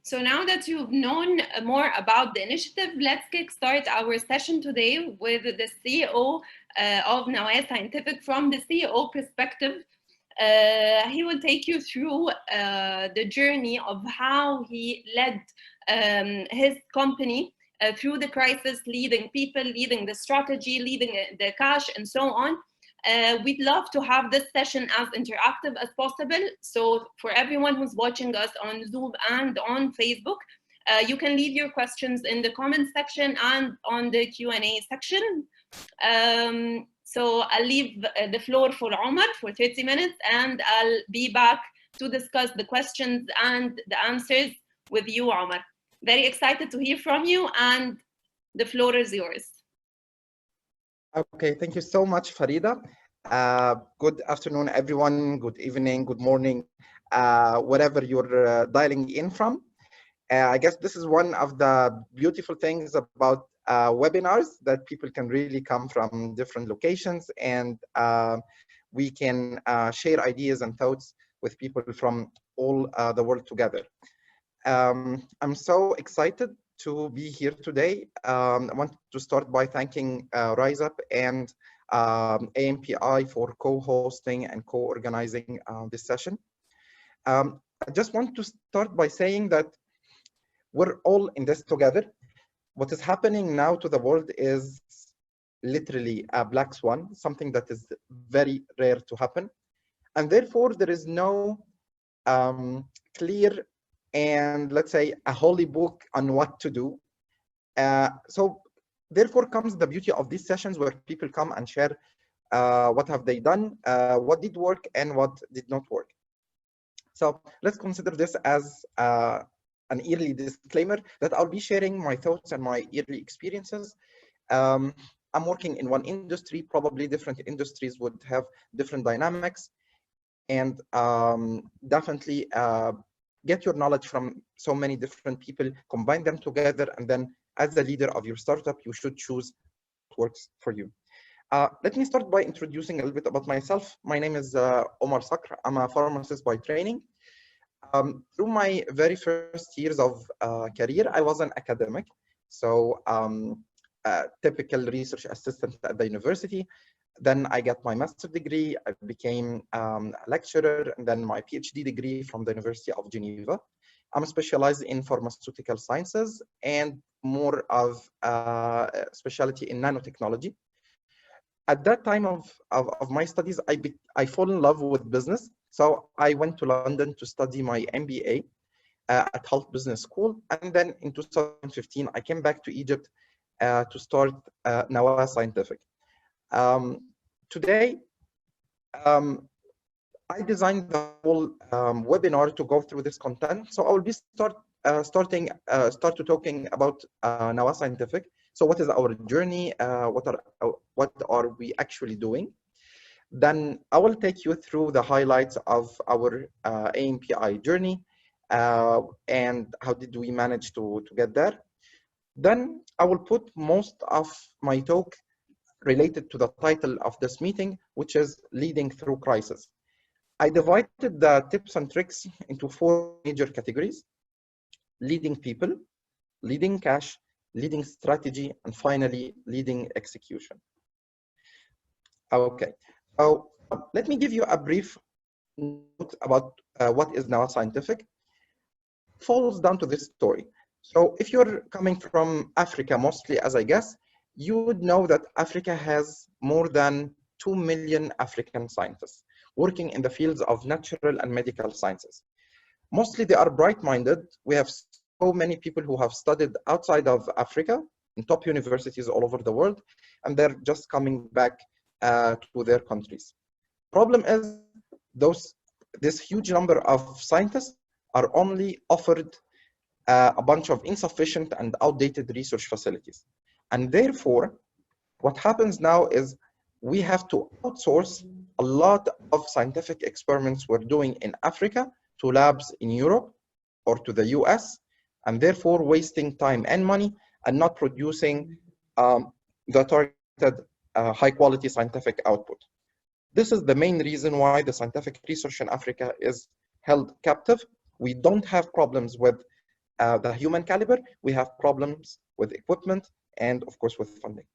So now that you've known more about the initiative, let's kickstart our session today with the CEO of Nawah Scientific from the CEO perspective. He will take you through the journey of how he led his company through the crisis, leading people, leading the strategy, leading the cash, and so on. We'd love to have this session as interactive as possible. So for everyone who's watching us on Zoom and on Facebook, you can leave your questions in the comment section and on the Q&A section. So I'll leave the floor for Omar for 30 minutes, and I'll be back to discuss the questions and the answers with you, Omar. Very excited to hear from you, and the floor is yours. Okay, thank you so much, Farida. Good afternoon, everyone. Good evening, good morning, wherever you're dialing in from. I guess this is one of the beautiful things about webinars, that people can really come from different locations, and we can share ideas and thoughts with people from all the world together. I'm so excited to be here today. I want to start by thanking RiseUp and ANPI for co-hosting and co-organizing this session. I just want to start by saying that we're all in this together. What is happening now to the world is literally a black swan, something that is very rare to happen. And therefore, there is no clear and, let's say, a holy book on what to do. So therefore comes the beauty of these sessions, where people come and share what have they done, what did work and what did not work. So let's consider this as an yearly disclaimer that I'll be sharing my thoughts and my yearly experiences. I'm working in one industry, probably different industries would have different dynamics, and definitely get your knowledge from so many different people, combine them together, and then as the leader of your startup, you should choose what works for you. Let me start by introducing a little bit about myself. My name is Omar Sakr. I'm a pharmacist by training. Through my very first years of career, I was an academic. So a typical research assistant at the university. Then I got my master's degree. I became a lecturer, and then my PhD degree from the University of Geneva. I'm specialized in pharmaceutical sciences and more of specialty in nanotechnology. At that time of my studies, I fall in love with business. So I went to London to study my MBA at Health Business School. And then in 2015, I came back to Egypt to start Nawah Scientific. Today, I designed the whole webinar to go through this content. So I will be start talking about Nawah Scientific. So what is our journey? What are we actually doing? Then I will take you through the highlights of our ANPI journey and how did we manage to get there. Then I will put most of my talk related to the title of this meeting, which is Leading Through Crisis. I divided the tips and tricks into 4 major categories: leading people, leading cash, leading strategy, and finally, leading execution. Okay, so let me give you a brief note about what is Nawah Scientific. It falls down to this story. So if you're coming from Africa, mostly, as I guess, you would know that Africa has more than 2 million African scientists working in the fields of natural and medical sciences. Mostly they are bright-minded. We have so many people who have studied outside of Africa in top universities all over the world, and they're just coming back to their countries. Problem is, this huge number of scientists are only offered a bunch of insufficient and outdated research facilities. And therefore, what happens now is we have to outsource a lot of scientific experiments we're doing in Africa to labs in Europe or to the US, and therefore wasting time and money and not producing the targeted high quality scientific output. This is the main reason why the scientific research in Africa is held captive. We don't have problems with the human caliber, we have problems with equipment and of course with funding.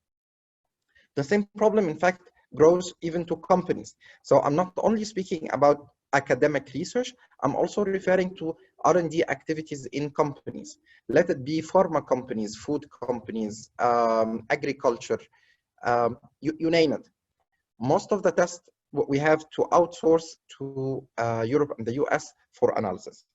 The same problem, in fact, grows even to companies. So I'm not only speaking about academic research, I'm also referring to R&D activities in companies. Let it be pharma companies, food companies, agriculture, you name it. Most of the tests we have to outsource to Europe and the US for analysis.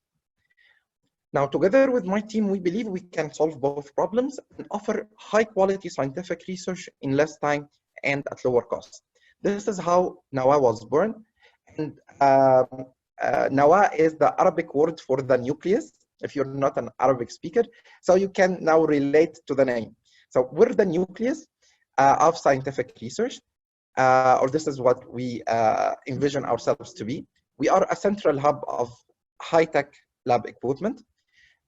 Now, together with my team, we believe we can solve both problems and offer high quality scientific research in less time and at lower cost. This is how Nawah was born. And Nawah is the Arabic word for the nucleus, if you're not an Arabic speaker. So you can now relate to the name. So we're the nucleus of scientific research, or this is what we envision ourselves to be. We are a central hub of high-tech lab equipment,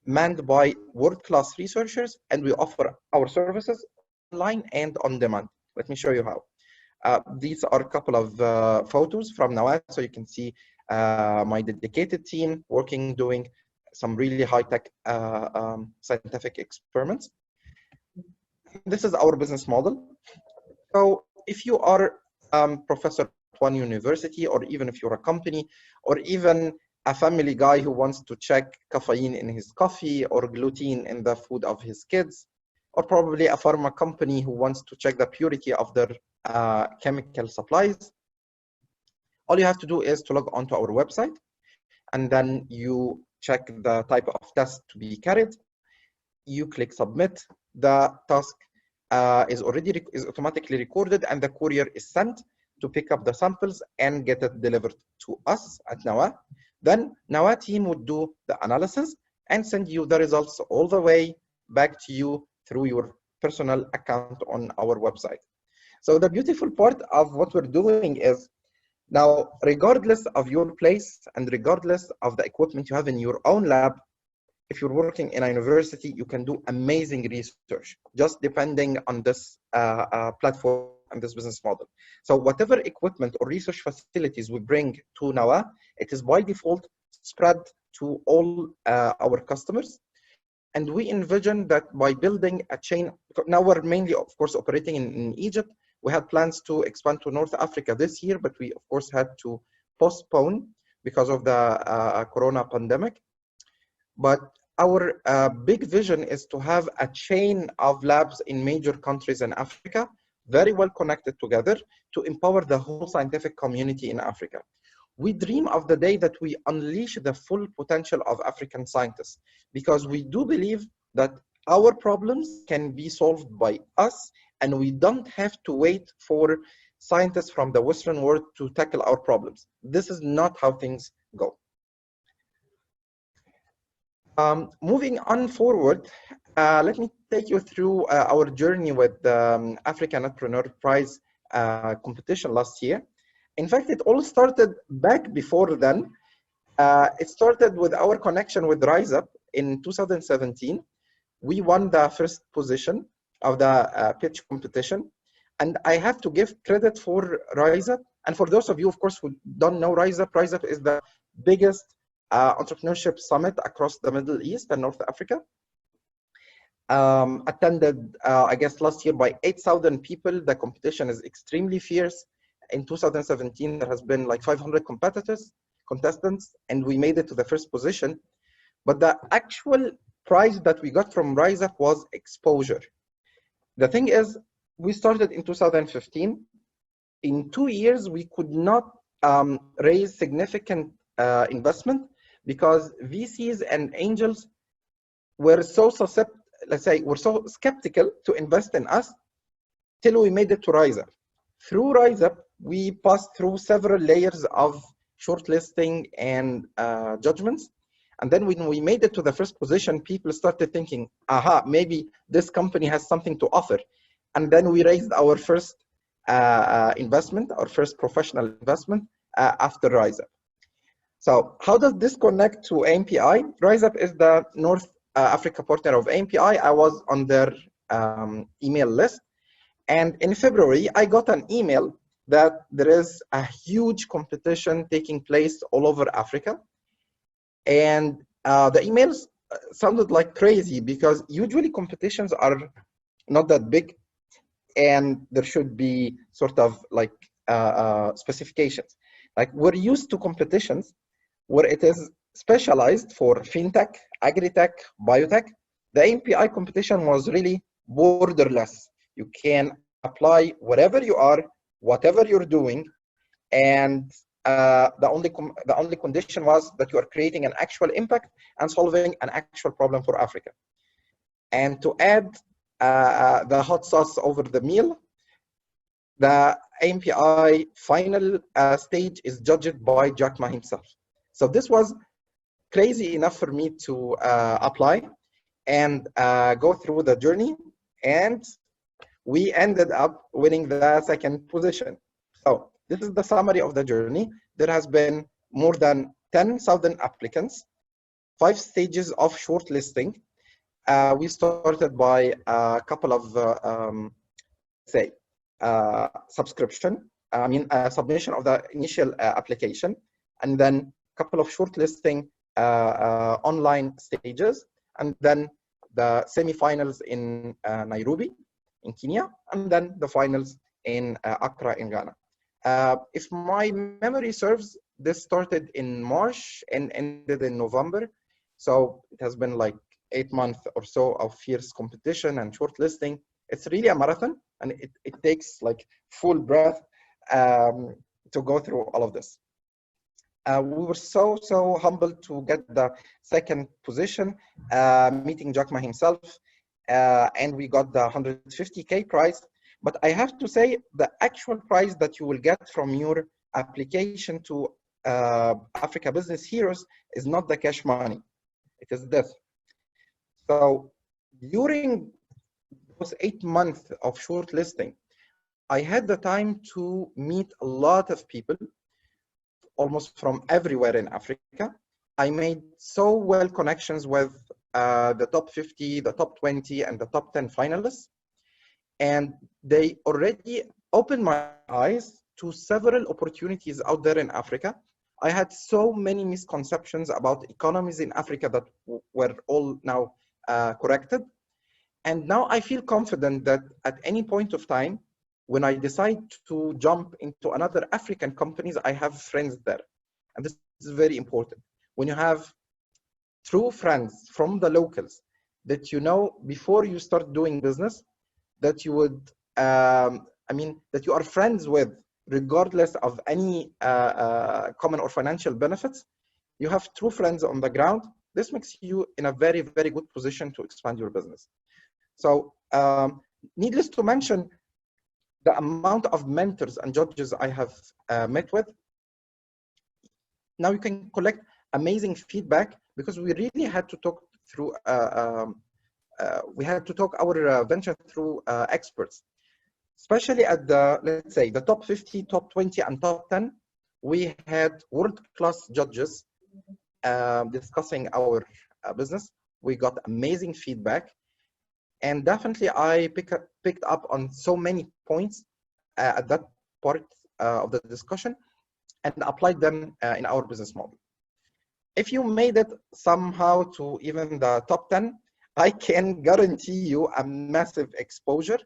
manned by world-class researchers, and we offer our services online and on demand. Let me show you how. These are a couple of photos from Nawah, so you can see my dedicated team working, doing some really high-tech scientific experiments. This is our business model. So if you are professor at one university, or even if you're a company, or even a family guy who wants to check caffeine in his coffee or gluten in the food of his kids, or probably a pharma company who wants to check the purity of their chemical supplies, all you have to do is to log onto our website, and then you check the type of test to be carried. You click submit. The task is automatically recorded, and the courier is sent to pick up the samples and get it delivered to us at Nawah. Then Nawah team would do the analysis and send you the results all the way back to you through your personal account on our website. So the beautiful part of what we're doing is, now, regardless of your place and regardless of the equipment you have in your own lab, if you're working in a university, you can do amazing research, just depending on this platform and this business model. So whatever equipment or research facilities we bring to Nawah, it is by default spread to all our customers. And we envision that by building a chain, now we're mainly, of course, operating in Egypt. We had plans to expand to North Africa this year, but we, of course, had to postpone because of the corona pandemic. But our big vision is to have a chain of labs in major countries in Africa, very well connected together, to empower the whole scientific community in Africa. We dream of the day that we unleash the full potential of African scientists, because we do believe that our problems can be solved by us, and we don't have to wait for scientists from the Western world to tackle our problems. This is not how things go. Moving on forward, let me take you through our journey with the African Entrepreneur Prize competition last year. In fact, it all started back before then. It started with our connection with RiseUp in 2017. We won the first position of the pitch competition. And I have to give credit for RiseUp. And for those of you, of course, who don't know RiseUp, RiseUp is the biggest entrepreneurship summit across the Middle East and North Africa. Attended, I guess, last year by 8,000 people. The competition is extremely fierce. In 2017, there has been like 500 contestants, and we made it to the first position. But the actual prize that we got from RiseUp was exposure. The thing is, we started in 2015. In 2 years, we could not raise significant investment because VCs and angels were so were so skeptical to invest in us till we made it to RiseUp. Through RiseUp, we passed through several layers of shortlisting and judgments. And then when we made it to the first position, people started thinking, aha, maybe this company has something to offer. And then we raised our first investment, our first professional investment after RiseUp. So how does this connect to ANPI? RiseUp is the North Africa partner of ANPI. I was on their email list. And in February, I got an email that there is a huge competition taking place all over Africa. And the emails sounded like crazy, because usually competitions are not that big, and there should be sort of like specifications. Like, we're used to competitions where it is specialized for fintech, agri-tech, biotech. The ANPI competition was really borderless. You can apply wherever you are, whatever you're doing, and the only condition was that you are creating an actual impact and solving an actual problem for Africa. And to add the hot sauce over the meal, the ANPI final stage is judged by Jack Ma himself. So this was crazy enough for me to apply and go through the journey, and we ended up winning the second position. So this is the summary of the journey. There has been more than 10,000 applicants, 5 stages of shortlisting. We started by a couple of submission of the initial application, and then a couple of shortlisting online stages, and then the semifinals in Nairobi in Kenya, and then the finals in Accra in Ghana. If my memory serves, this started in March and ended in November. So it has been like 8 months or so of fierce competition and shortlisting. It's really a marathon, and it takes like full breath to go through all of this. We were so humbled to get the second position, meeting Jack Ma himself, and we got the 150K prize. But I have to say, the actual prize that you will get from your application to Africa Business Heroes is not the cash money. It is this. So during those 8 months of shortlisting, I had the time to meet a lot of people, almost from everywhere in Africa. I made so well connections with the top 50, the top 20, and the top 10 finalists. And they already opened my eyes to several opportunities out there in Africa. I had so many misconceptions about economies in Africa that were all now corrected. And now I feel confident that at any point of time, when I decide to jump into another African companies, I have friends there. And this is very important. When you have true friends from the locals that you know before you start doing business, that you would, that you are friends with, regardless of any common or financial benefits, you have true friends on the ground. This makes you in a very, very good position to expand your business. So needless to mention, the amount of mentors and judges I have met with, now you can collect amazing feedback, because we really had to talk through, we had to talk our venture through experts, especially at the, let's say, the top 50, top 20, and top 10. We had world-class judges discussing our business. We got amazing feedback. And definitely I picked up on so many points at that part of the discussion and applied them in our business model. If you made it somehow to even the top 10, I can guarantee you a massive exposure.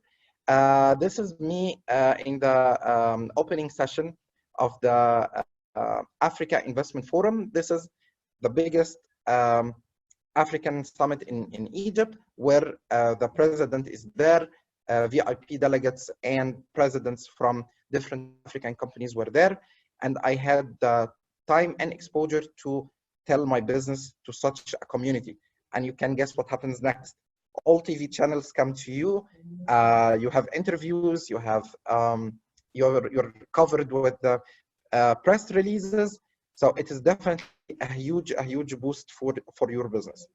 This is me in the opening session of the Africa Investment Forum. This is the biggest African summit in Egypt, where the president is there, VIP delegates and presidents from different African companies were there. And I had the time and exposure to tell my business to such a community. And you can guess what happens next. All TV channels come to you. You have interviews. You have you're covered with the press releases. So it is definitely a huge boost for your business.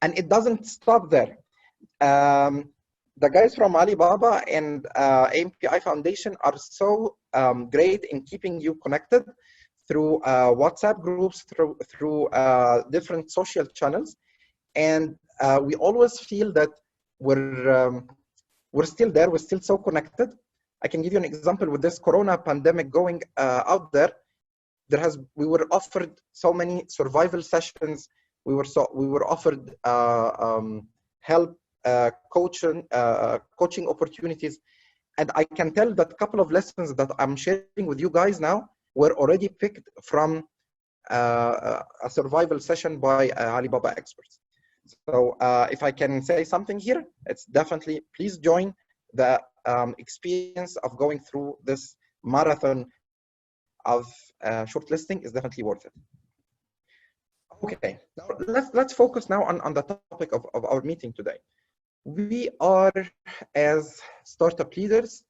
And it doesn't stop there. The guys from Alibaba and ANPI Foundation are so great in keeping you connected through WhatsApp groups, through different social channels. And we always feel that we're still there, we're still so connected. I can give you an example with this Corona pandemic going out there. We were offered so many survival sessions we were offered help, coaching opportunities. And I can tell that a couple of lessons that I'm sharing with you guys now were already picked from a survival session by Alibaba experts. So if I can say something here, it's definitely, please join. The experience of going through this marathon of shortlisting is definitely worth it. Okay, now let's focus now on the topic of our meeting today. We are, as startup leaders,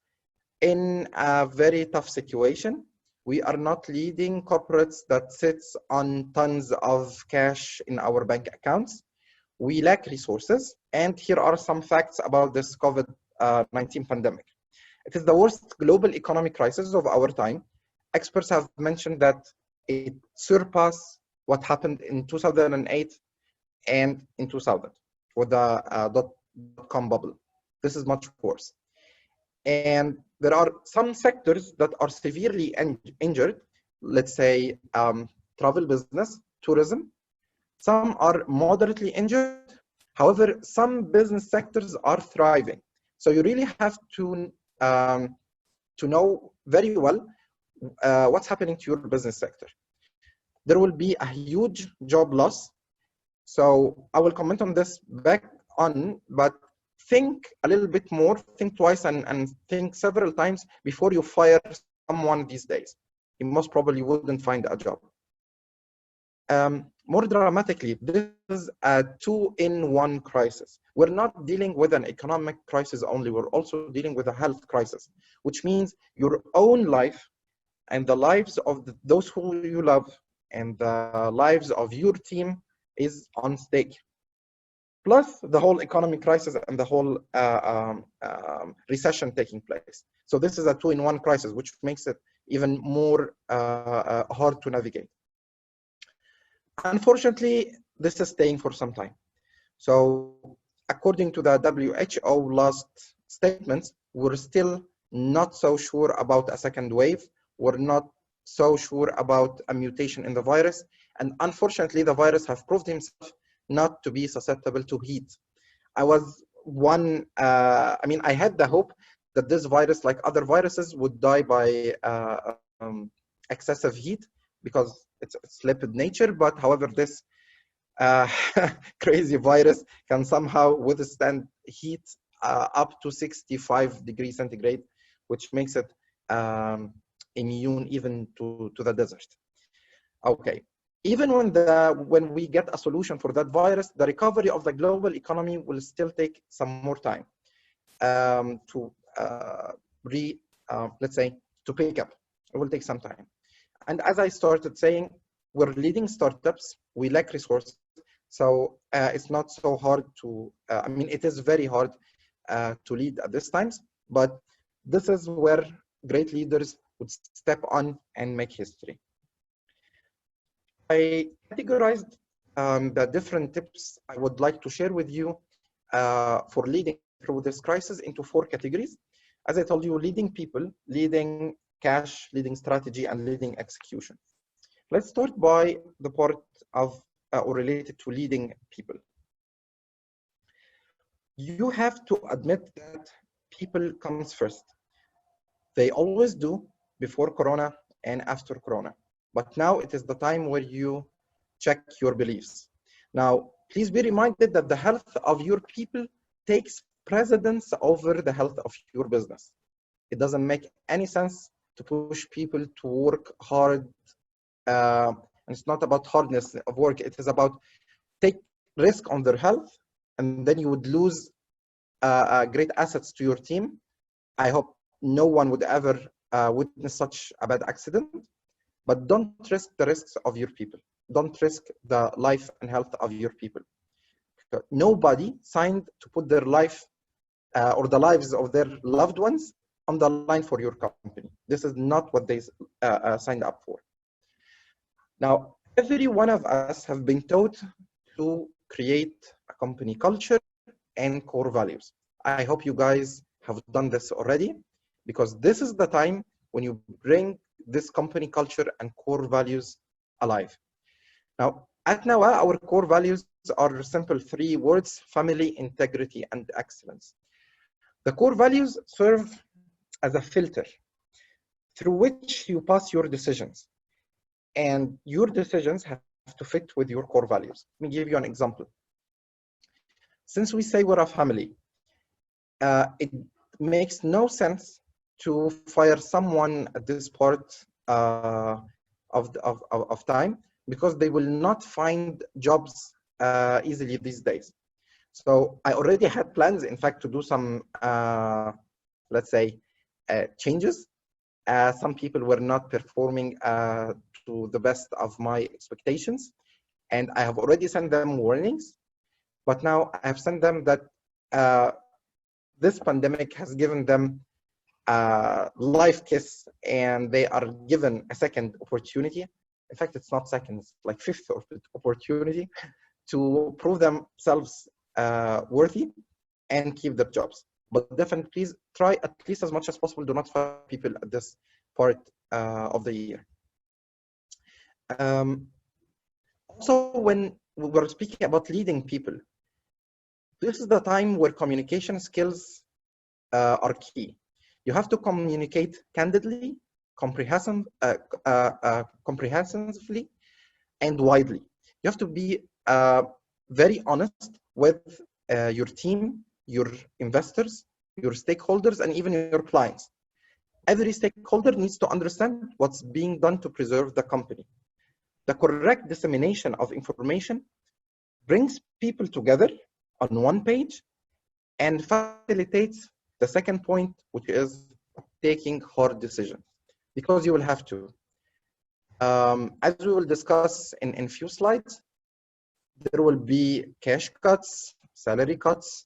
in a very tough situation. We are not leading corporates that sits on tons of cash in our bank accounts. We lack resources, and here are some facts about this COVID-19 pandemic. It is the worst global economic crisis of our time. Experts have mentioned that it surpassed what happened in 2008 and in 2000 with the dot-com bubble. This is much worse. And there are some sectors that are severely injured, let's say travel business, tourism. Some are moderately injured. However, some business sectors are thriving. So you really have to know very well what's happening to your business sector. There will be a huge job loss. So I will comment on this back on, but think a little bit more, think twice and think several times before you fire someone these days. You most probably wouldn't find a job. More dramatically, this is a two-in-one crisis. We're not dealing with an economic crisis only, we're also dealing with a health crisis, which means your own life and the lives of those who you love and the lives of your team is on stake. Plus the whole economic crisis and the whole recession taking place. So this is a two-in-one crisis, which makes it even more hard to navigate. Unfortunately, this is staying for some time. So according to the WHO last statements, we're still not so sure about a second wave. We're not so sure about a mutation in the virus. And unfortunately, the virus has proved himself not to be susceptible to heat. I had the hope that this virus, like other viruses, would die by excessive heat because it's lipid nature. But however, this crazy virus can somehow withstand heat up to 65 degrees centigrade, which makes it immune even to the desert. Okay. Even when we get a solution for that virus, the recovery of the global economy will still take some more time let's say, to pick up. It will take some time. And as I started saying, we're leading startups, we lack resources. So it's not so hard to, it is very hard to lead at this times, but this is where great leaders would step on and make history. I categorized the different tips I would like to share with you for leading through this crisis into 4 categories. As I told you, leading people, leading cash, leading strategy, and leading execution. Let's start by the part of or related to leading people. You have to admit that people comes first. They always do before Corona and after Corona. But now it is the time where you check your beliefs. Now, please be reminded that the health of your people takes precedence over the health of your business. It doesn't make any sense to push people to work hard. And it's not about hardness of work. It is about take risk on their health, and then you would lose great assets to your team. I hope no one would ever witness such a bad accident. But don't risk the risks of your people. Don't risk the life and health of your people. Nobody signed to put their life or the lives of their loved ones on the line for your company. This is not what they signed up for. Now, every one of us have been taught to create a company culture and core values. I hope you guys have done this already, because this is the time when you bring this company culture and core values alive. Now, At Nawah, our core values are simple 3 words: family, integrity, and excellence. The core values serve as a filter through which you pass your decisions. And your decisions have to fit with your core values. Let me give you an example. Since we say we're a family, it makes no sense to fire someone at this part of time, because they will not find jobs easily these days. So I already had plans, in fact, to do some, let's say, changes. Some people were not performing to the best of my expectations, and I have already sent them warnings. But now I have sent them that this pandemic has given them a life kiss, and they are given a second opportunity. In fact, it's not second, it's like fifth opportunity to prove themselves worthy and keep their jobs. But definitely, please try at least as much as possible. Do not fire people at this part of the year. Also, when we're speaking about leading people, this is the time where communication skills are key. You have to communicate candidly, comprehensively, and widely. You have to be very honest with your team, your investors, your stakeholders, and even your clients. Every stakeholder needs to understand what's being done to preserve the company. The correct dissemination of information brings people together on one page and facilitates the second point, which is taking hard decisions, because you will have to. As we will discuss in few slides, there will be cash cuts, salary cuts,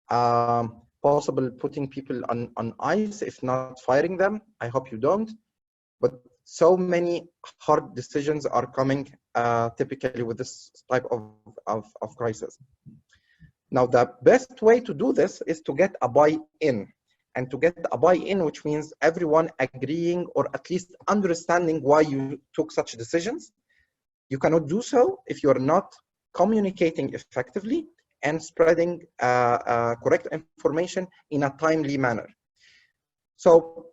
possible putting people on ice, if not firing them. I hope you don't. But so many hard decisions are coming typically with this type of crisis. Now, the best way to do this is to get a buy-in. And to get a buy-in, which means everyone agreeing or at least understanding why you took such decisions. You cannot do so if you're not communicating effectively and spreading correct information in a timely manner. So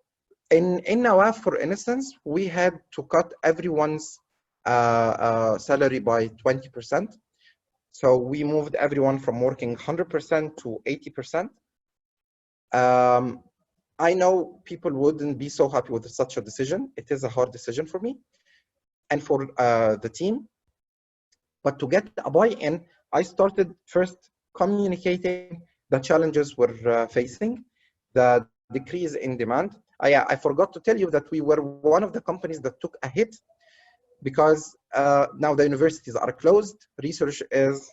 in Nawah, for instance, we had to cut everyone's salary by 20%. So we moved everyone from working 100% to 80%. I know people wouldn't be so happy with such a decision. It is a hard decision for me and for the team. But to get a buy-in, I started first communicating the challenges we're facing, the decrease in demand. I forgot to tell you that we were one of the companies that took a hit because now the universities are closed. Research is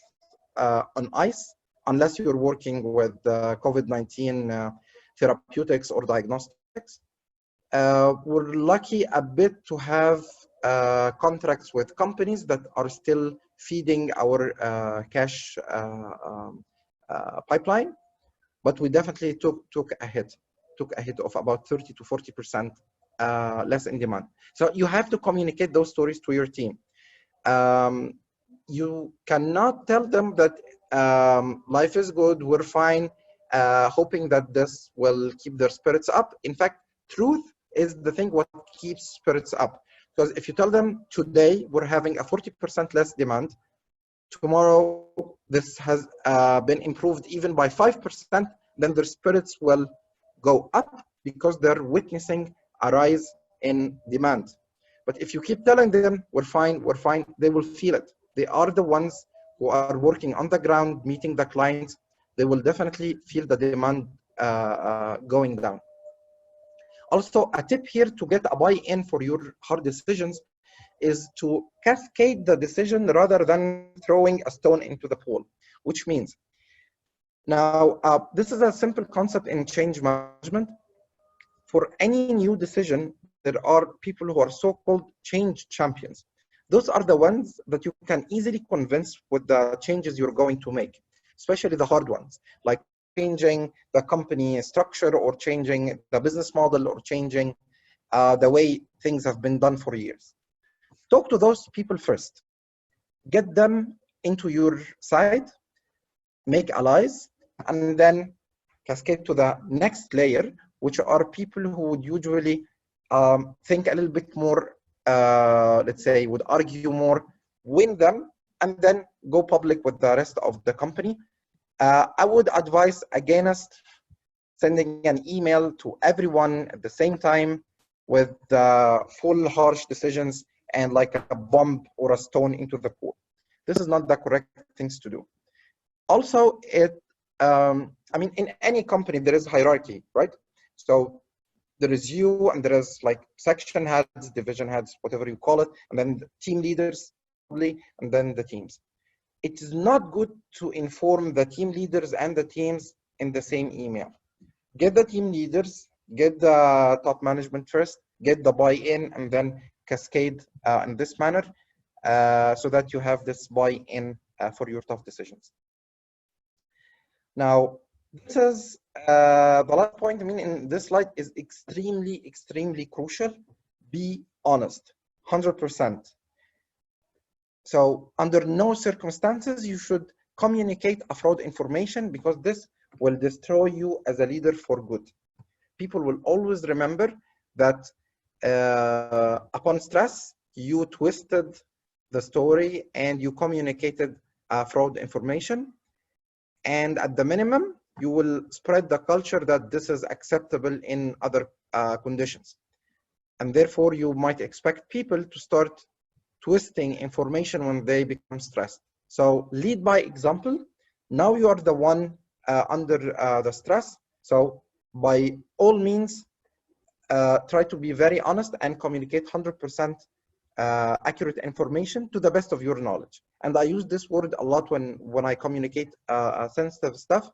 on ice, unless you're working with COVID-19 therapeutics or diagnostics. We're lucky a bit to have contracts with companies that are still feeding our cash pipeline, but we definitely took a hit of about 30 to 40% less in demand. So you have to communicate those stories to your team. You cannot tell them that life is good, we're fine, hoping that this will keep their spirits up. In fact, truth is the thing what keeps spirits up. Because if you tell them today we're having a 40% less demand, tomorrow this has been improved even by 5%, then their spirits will go up because they're witnessing a rise in demand. But if you keep telling them we're fine, they will feel it. They are the ones who are working on the ground, meeting the clients. They will definitely feel the demand going down. Also, a tip here to get a buy-in for your hard decisions is to cascade the decision rather than throwing a stone into the pool, which means, now this is a simple concept in change management. For any new decision, there are people who are so-called change champions. Those are the ones that you can easily convince with the changes you're going to make, especially the hard ones, like changing the company structure or changing the business model or changing the way things have been done for years. Talk to those people first. get them into your site, make allies, and then cascade to the next layer, which are people who would usually think a little bit more, let's say, would argue more, win them, and then go public with the rest of the company. I would advise against sending an email to everyone at the same time with full harsh decisions and like a bomb or a stone into the pool. This is not the correct things to do. Also, I mean, in any company, there is hierarchy, right? So there is you, and there is like section heads, division heads, whatever you call it, and then the team leaders, and then the teams. It is not good to inform the team leaders and the teams in the same email. Get the team leaders, get the top management first, get the buy-in, and then cascade in this manner so that you have this buy-in for your tough decisions. Now, this is the last point. I mean, in this slide is extremely, extremely crucial. Be honest, 100%. So under no circumstances you should communicate a fraud information, because this will destroy you as a leader for good. People will always remember that upon stress, you twisted the story and you communicated fraud information. And at the minimum, you will spread the culture that this is acceptable in other conditions. And therefore, you might expect people to start twisting information when they become stressed. So lead by example. Now you are the one under the stress. So by all means, try to be very honest and communicate 100% accurate information to the best of your knowledge. And I use this word a lot when I communicate sensitive stuff.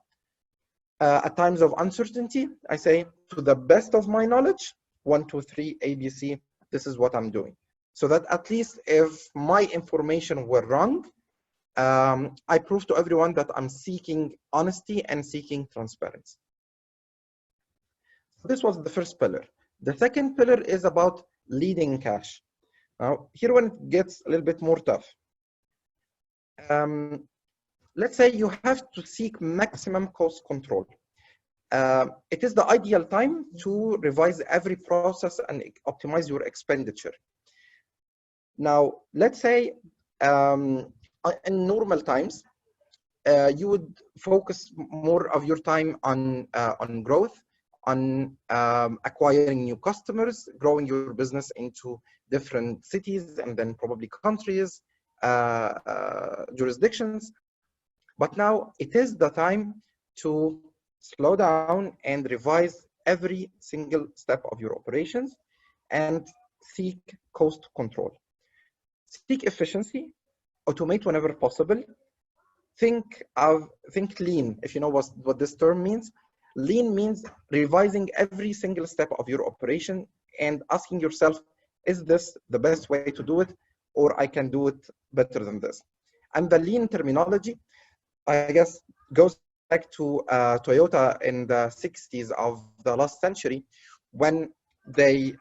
At times of uncertainty, I say, to the best of my knowledge, 1, 2, 3, ABC, this is what I'm doing. So that at least if my information were wrong, I prove to everyone that I'm seeking honesty and seeking transparency. This was the first pillar. The second pillar is about leading cash. Now, here when it gets a little bit more tough. Let's say you have to seek maximum cost control. It is the ideal time to revise every process and optimize your expenditure. Now, let's say in normal times, you would focus more of your time on growth, on acquiring new customers, growing your business into different cities and then probably countries, jurisdictions. But now it is the time to slow down and revise every single step of your operations and seek cost control. Seek efficiency, automate whenever possible. Think lean, if you know what this term means. Lean means revising every single step of your operation and asking yourself, is this the best way to do it, or I can do it better than this? And the lean terminology, I guess, goes back to Toyota in the 60s of the last century, when they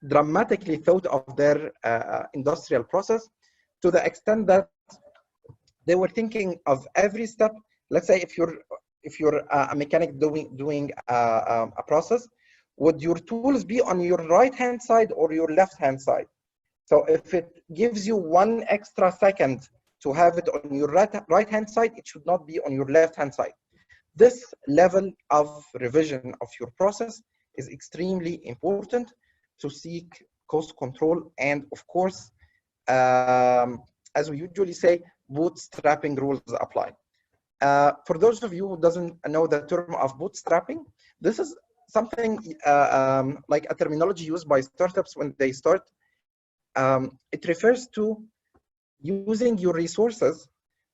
dramatically thought of their industrial process to the extent that they were thinking of every step. Let's say if you're a mechanic doing a process, would your tools be on your right hand side or your left hand side? So if it gives you 1 extra second to have it on your right hand side, it should not be on your left hand side. This level of revision of your process is extremely important to seek cost control, and of course, as we usually say, bootstrapping rules apply. For those of you who doesn't know the term of bootstrapping, this is something like a terminology used by startups when they start. It refers to using your resources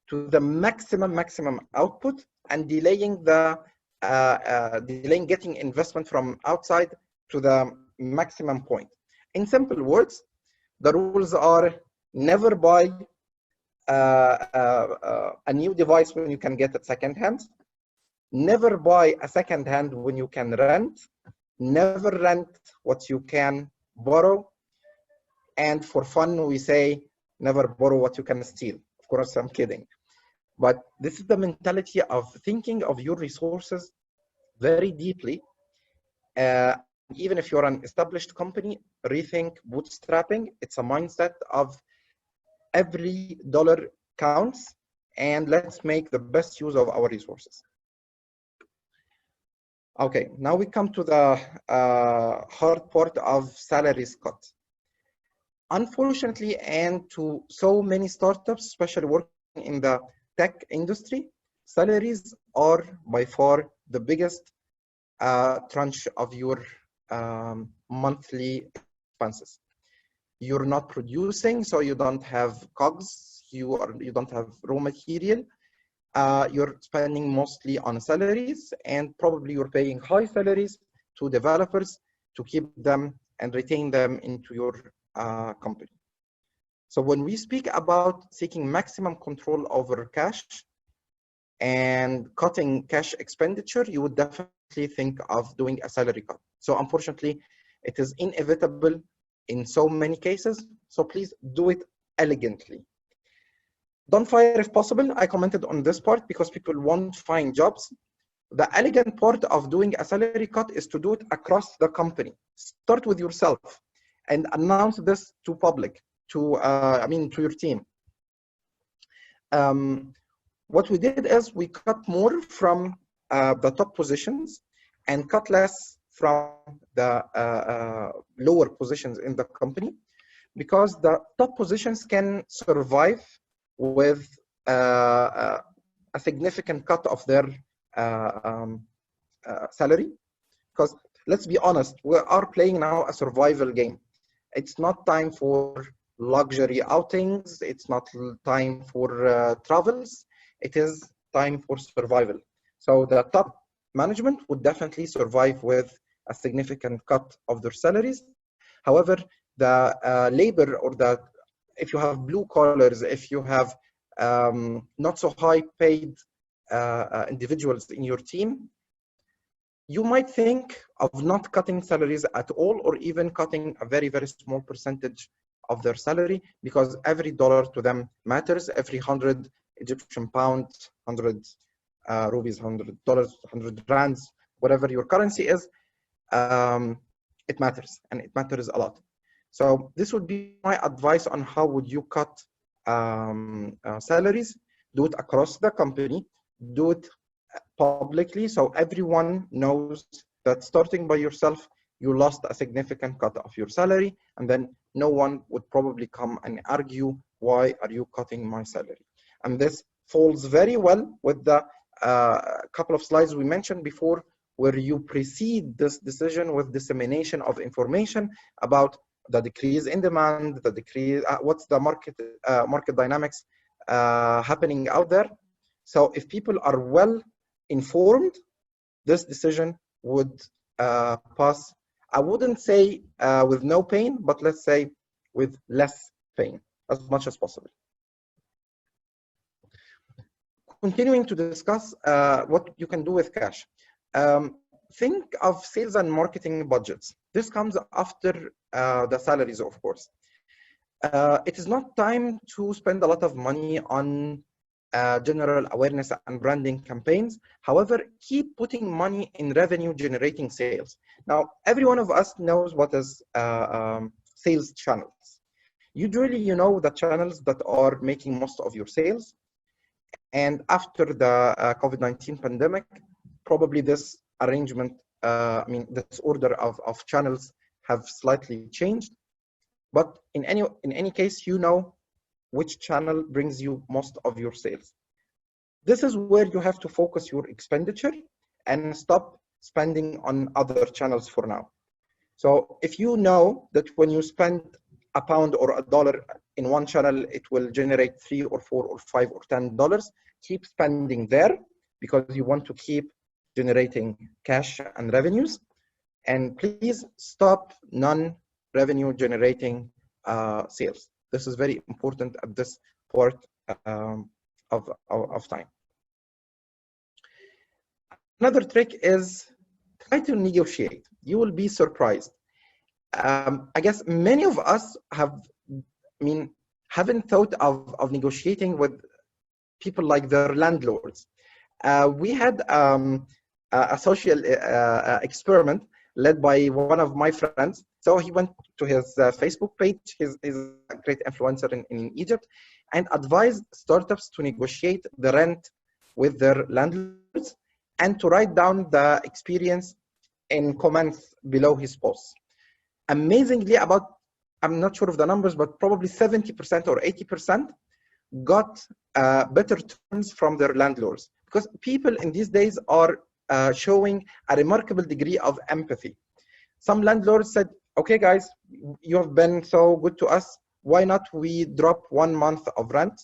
to the maximum output and delaying getting investment from outside to the maximum point. In simple words, the rules are: never buy a new device when you can get it secondhand. Never buy a secondhand when you can rent. Never rent what you can borrow. And for fun, we say never borrow what you can steal. Of course, I'm kidding. But this is the mentality of thinking of your resources very deeply. Even if you're an established company, rethink bootstrapping. It's a mindset of every dollar counts, and let's make the best use of our resources. Okay, now we come to the hard part of salaries cut. Unfortunately, and to so many startups, especially working in the tech industry, salaries are by far the biggest tranche of your monthly expenses. You're not producing, so you don't have COGS, you don't have raw material. You're spending mostly on salaries, and probably you're paying high salaries to developers to keep them and retain them into your company. So when we speak about seeking maximum control over cash and cutting cash expenditure, you would definitely think of doing a salary cut. So unfortunately, it is inevitable in so many cases. So please do it elegantly. Don't fire if possible. I commented on this part because people won't find jobs. The elegant part of doing a salary cut is to do it across the company. Start with yourself and announce this to public, to your team. What we did is we cut more from the top positions and cut less from the lower positions in the company, because the top positions can survive with a significant cut of their salary. Because let's be honest, we are playing now a survival game. It's not time for luxury outings. It's not time for travels. It is time for survival. So the top management would definitely survive with a significant cut of their salaries. However, the labor, or the, if you have blue collars, if you have not so high paid individuals in your team, you might think of not cutting salaries at all, or even cutting a very, very small percentage of their salary, because every dollar to them matters. Every 100 Egyptian pounds, 100 rupees, $100, 100 rands, whatever your currency is, it matters, and it matters a lot. So this would be my advice on how would you cut salaries. Do it across the company, do it publicly, so everyone knows that starting by yourself, you lost a significant cut of your salary, and then no one would probably come and argue, why are you cutting my salary? And this falls very well with the couple of slides we mentioned before, where you precede this decision with dissemination of information about the decrease in demand, the decrease, what's the market dynamics happening out there. So if people are well informed, this decision would pass, I wouldn't say with no pain, but let's say with less pain as much as possible. Continuing to discuss what you can do with cash. Think of sales and marketing budgets. This comes after the salaries, of course. It is not time to spend a lot of money on general awareness and branding campaigns. However, keep putting money in revenue generating sales. Now, every one of us knows what is sales channels. Usually, you know the channels that are making most of your sales. And after the COVID-19 pandemic, probably this arrangement, this order of channels have slightly changed. But in any case, you know which channel brings you most of your sales. This is where you have to focus your expenditure and stop spending on other channels for now. So if you know that when you spend a pound or a dollar in one channel, it will generate $3 or $4 or $5 or $10, keep spending there, because you want to keep generating cash and revenues. And please stop non-revenue generating sales. This is very important at this part of time. Another trick is try to negotiate. You will be surprised. I guess many of us have haven't thought of negotiating with people like their landlords. We had a social experiment led by one of my friends. So he went to his Facebook page. He's a great influencer in Egypt, and advised startups to negotiate the rent with their landlords and to write down the experience in comments below his posts. Amazingly, I'm not sure of the numbers, but probably 70% or 80% got better terms from their landlords, because people in these days are showing a remarkable degree of empathy. Some landlords said, okay guys, you have been so good to us, why not we drop 1 month of rent,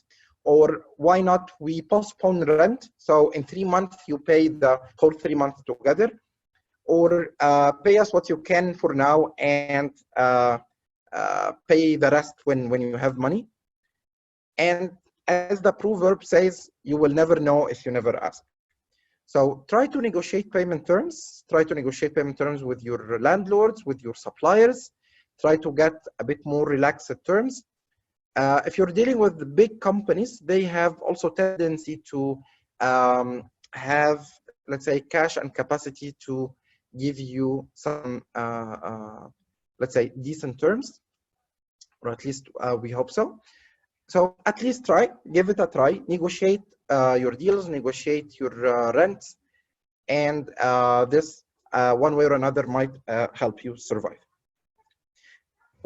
or why not we postpone rent, so in 3 months you pay the whole 3 months together, or pay us what you can for now and pay the rest when you have money. And as the proverb says, you will never know if you never ask. So try to negotiate payment terms. Try to negotiate payment terms with your landlords, with your suppliers. Try to get a bit more relaxed terms. If you're dealing with the big companies, they have also tendency to have, let's say, cash and capacity to give you some, let's say, decent terms, or at least we hope so. So at least try, give it a try, negotiate your deals, negotiate your rents, and this one way or another might help you survive.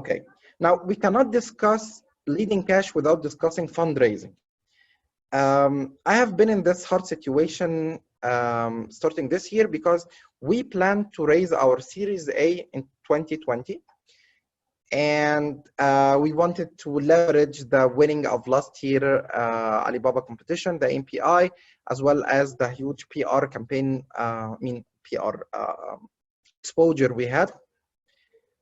Okay, now we cannot discuss leading cash without discussing fundraising. I have been in this hard situation starting this year because we plan to raise our Series A in 2020. And we wanted to leverage the winning of last year Alibaba competition, the ANPI, as well as the huge PR campaign, PR exposure we had.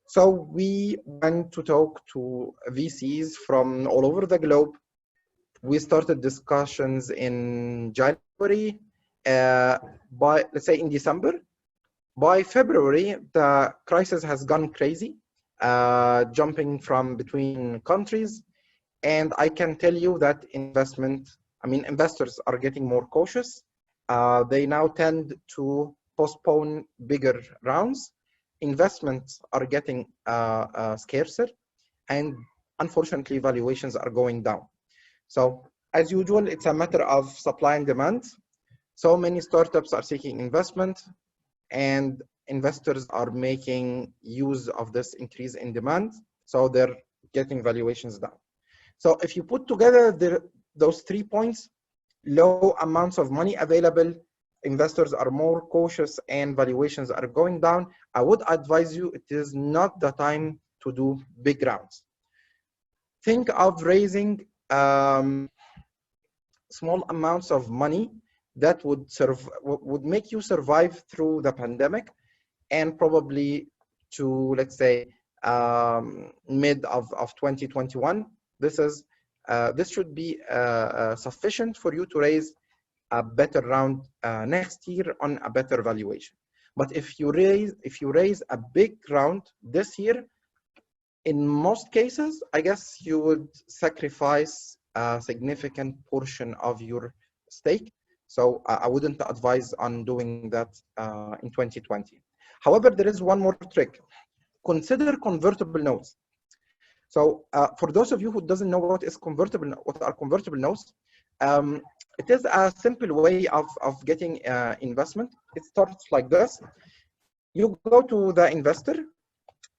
So we went to talk to VCs from all over the globe. We started discussions in January, let's say in December. By February, the crisis has gone crazy. Jumping from between countries, and I can tell you that investors are getting more cautious. They now tend to postpone bigger rounds. Investments are getting scarcer, and unfortunately, valuations are going down. So as usual, it's a matter of supply and demand. So many startups are seeking investment, and investors are making use of this increase in demand, so they're getting valuations down. So if you put together those 3 points, low amounts of money available, investors are more cautious, and valuations are going down, I would advise you, it is not the time to do big rounds. Think of raising small amounts of money that would make you survive through the pandemic, and probably to, let's say, mid of 2021. This should be sufficient for you to raise a better round next year on a better valuation. But if you raise a big round this year, in most cases, I guess you would sacrifice a significant portion of your stake. So I wouldn't advise on doing that in 2020. However, there is one more trick. Consider convertible notes. So for those of you who doesn't know what are convertible notes, it is a simple way of getting investment. It starts like this. You go to the investor,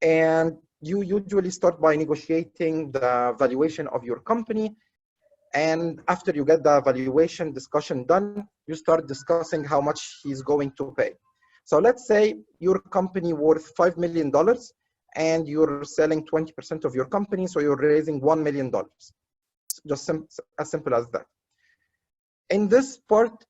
and you usually start by negotiating the valuation of your company. And after you get the valuation discussion done, you start discussing how much he's going to pay. So let's say your company worth $5 million, and you're selling 20% of your company, so you're raising $1 million. Just as simple as that. In this part,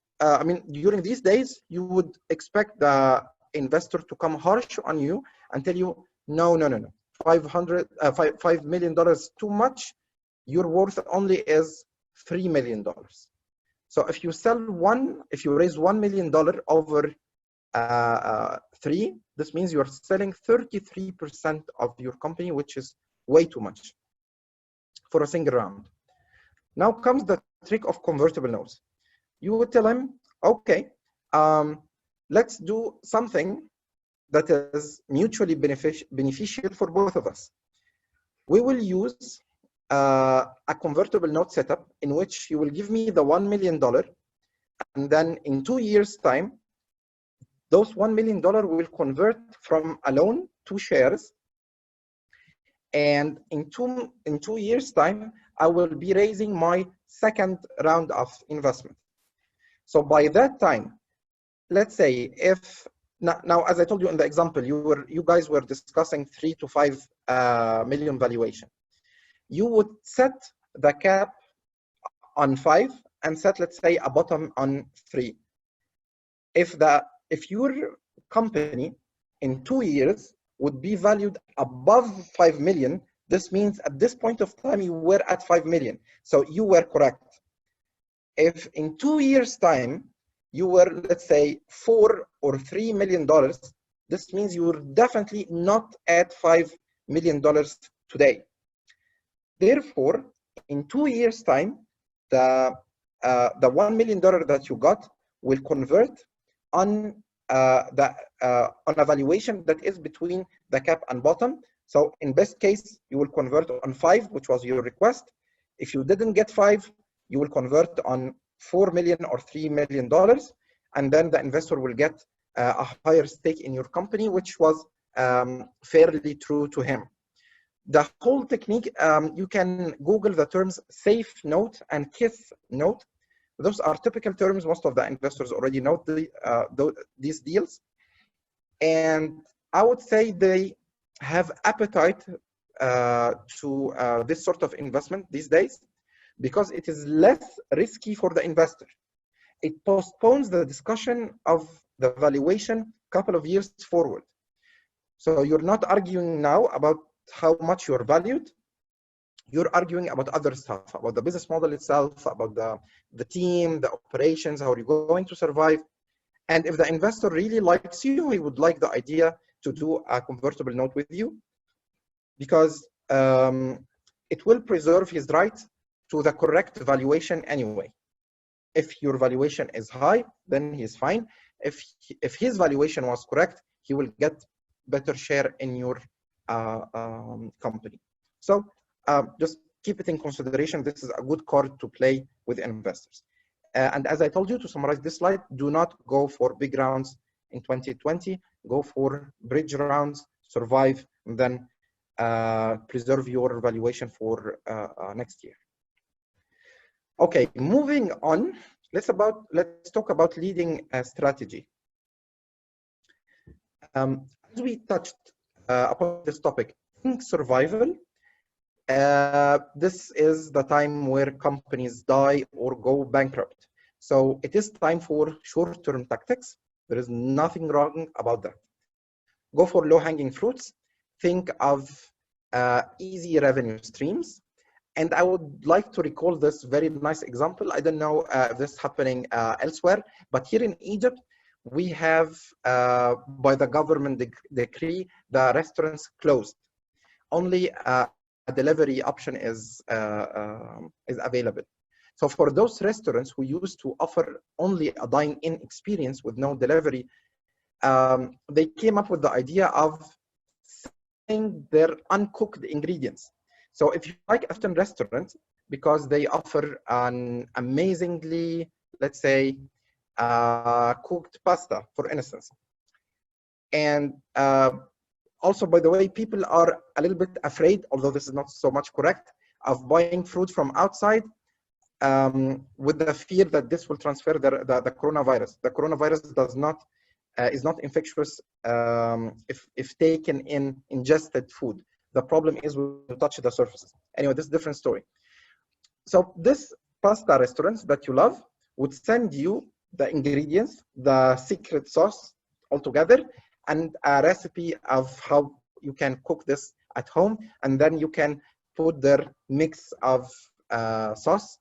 during these days, you would expect the investor to come harsh on you and tell you, no, $5 million too much. Your worth only is $3 million. So if you raise $1 million over 3, this means you are selling 33% of your company, which is way too much. for a single round. Now comes the trick of convertible notes. You would tell him, okay, let's do something that is mutually beneficial for both of us. We will use a convertible note setup in which you will give me the $1 million, and then in 2 years' time, those $1 million will convert from a loan to shares. And in two years' time, I will be raising my second round of investment. So by that time, let's say if now, as I told you in the example, you guys were discussing 3 to 5 million valuation. You would set the cap on 5 and set, let's say, a bottom on 3. If your company in 2 years would be valued above 5 million, this means at this point of time you were at 5 million. So you were correct. If in 2 years' time you were, let's say, $4 or $3 million, this means you were definitely not at $5 million today. Therefore, in 2 years' time, the $1 million that you got will convert on a valuation that is between the cap and bottom. So in best case, you will convert on 5, which was your request. If you didn't get 5, you will convert on $4 million or $3 million, and then the investor will get a higher stake in your company, which was fairly true to him. The whole technique, you can Google the terms safe note and kiss note. Those are typical terms. Most of the investors already know these deals. And I would say they have appetite to this sort of investment these days because it is less risky for the investor. It postpones the discussion of the valuation a couple of years forward. So you're not arguing now about how much you're valued. You're arguing about other stuff, about the business model itself, about the team, the operations, how are you going to survive. And if the investor really likes you, he would like the idea to do a convertible note with you because it will preserve his right to the correct valuation anyway. If your valuation is high, then he's fine. If his valuation was correct, he will get better share in your company. So just keep it in consideration. This is a good card to play with investors. And as I told you, to summarize this slide, do not go for big rounds in 2020. Go for bridge rounds, survive, and then preserve your valuation for next year. Okay, moving on. Let's talk about leading a strategy. As we touched upon this topic, in survival, this is the time where companies die or go bankrupt. So it is time for short-term tactics. There is nothing wrong about that. Go for low-hanging fruits. Think of easy revenue streams. And I would like to recall this very nice example. I don't know if this is happening elsewhere, but here in Egypt, we have, by the government decree, the restaurants closed. Only a delivery option is available. So for those restaurants who used to offer only a dine-in experience with no delivery, they came up with the idea of selling their uncooked ingredients. So if you like African restaurants, because they offer an amazingly, let's say, cooked pasta, for instance. And also, by the way, people are a little bit afraid, although this is not so much correct, of buying fruit from outside with the fear that this will transfer the coronavirus. The coronavirus is not infectious if taken in ingested food. The problem is when you touch the surfaces. Anyway, this is a different story. So this pasta restaurants that you love would send you the ingredients, the secret sauce altogether, and a recipe of how you can cook this at home. And then you can put their mix of sauce,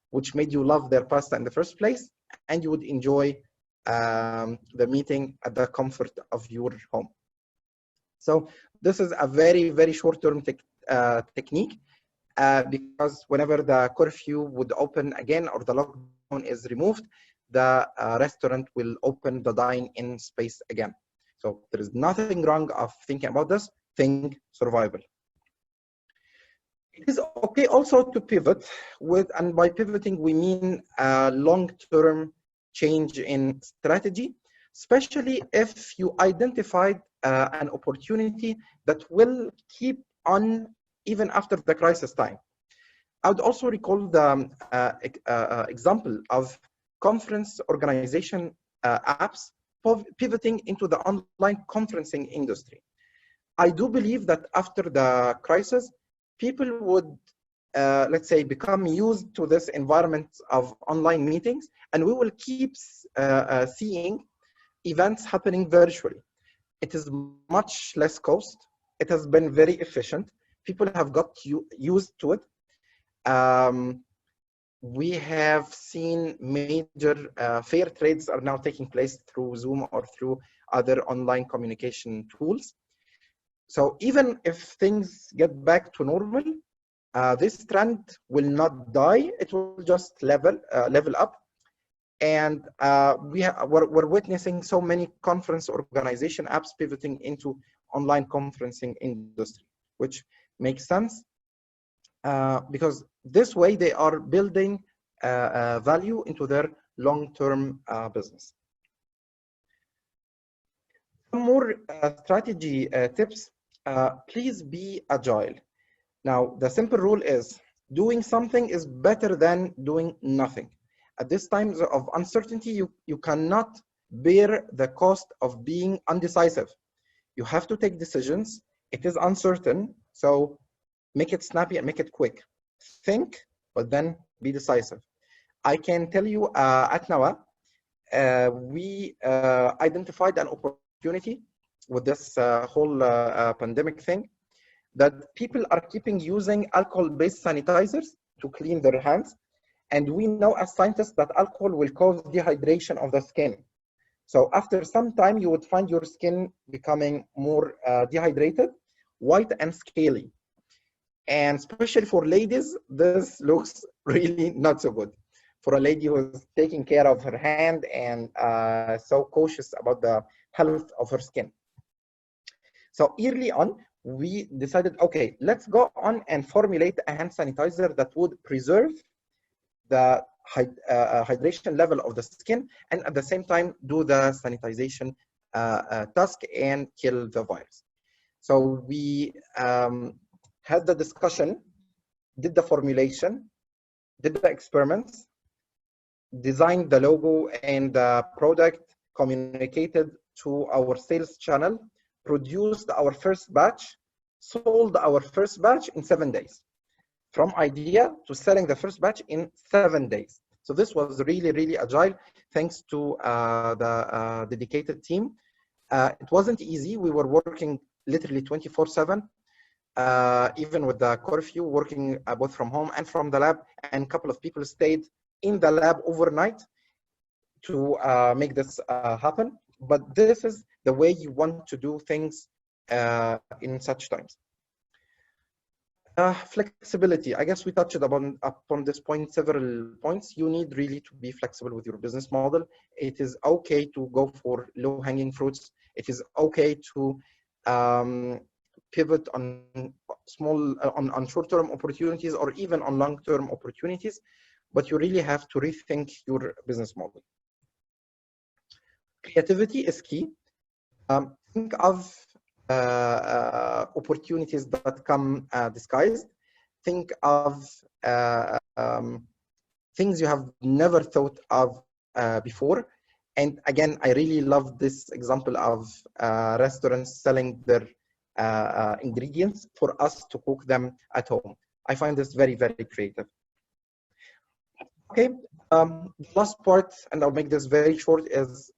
which made you love their pasta in the first place, and you would enjoy the meeting at the comfort of your home. So this is a very, very short-term technique. because whenever the curfew would open again or the lockdown is removed, the restaurant will open the dine-in space again. So there is nothing wrong of thinking about this. Think survival. It is okay also to pivot with, and by pivoting we mean a long-term change in strategy, especially if you identified an opportunity that will keep on even after the crisis time. I would also recall the example of conference organization apps pivoting into the online conferencing industry. I do believe that after the crisis, people would, let's say, become used to this environment of online meetings, and we will keep seeing events happening virtually. It is much less cost. It has been very efficient. People have got used to it. We have seen major fair trades are now taking place through Zoom or through other online communication tools. So even if things get back to normal, this trend will not die. It will just level up. And we're witnessing so many conference organization apps pivoting into online conferencing industry, which makes sense because this way they are building value into their long-term business. Some more strategy tips. Please be agile. Now, the simple rule is doing something is better than doing nothing. At this time of uncertainty, you cannot bear the cost of being undecisive. You have to take decisions. It is uncertain, so make it snappy and make it quick. Think, but then be decisive. I can tell you at Nawah, we identified an opportunity with this whole pandemic thing, that people are keeping using alcohol-based sanitizers to clean their hands. And we know as scientists that alcohol will cause dehydration of the skin. So after some time, you would find your skin becoming more dehydrated, white and scaly. And especially for ladies, this looks really not so good. For a lady who's taking care of her hand and so cautious about the health of her skin. So early on, we decided, okay, let's go on and formulate a hand sanitizer that would preserve the hydration level of the skin and at the same time do the sanitization task and kill the virus. So we had the discussion, did the formulation, did the experiments, designed the logo and the product, communicated to our sales channel, produced our first batch, sold our first batch in 7 days. From idea to selling the first batch in 7 days. So this was really, really agile, thanks to the dedicated team. It wasn't easy. We were working literally 24/7, even with the curfew, working both from home and from the lab, and a couple of people stayed in the lab overnight to make this happen. But this is the way you want to do things in such times. Flexibility. I guess we touched upon this point, several points. You need really to be flexible with your business model. It is okay to go for low-hanging fruits. It is okay to pivot on on short-term opportunities or even on long-term opportunities, but you really have to rethink your business model. Creativity is key. Think of opportunities that come disguised. Think of things you have never thought of before. And again, I really love this example of restaurants selling their ingredients for us to cook them at home. I find this very, very creative. Okay, the last part, and I'll make this very short, is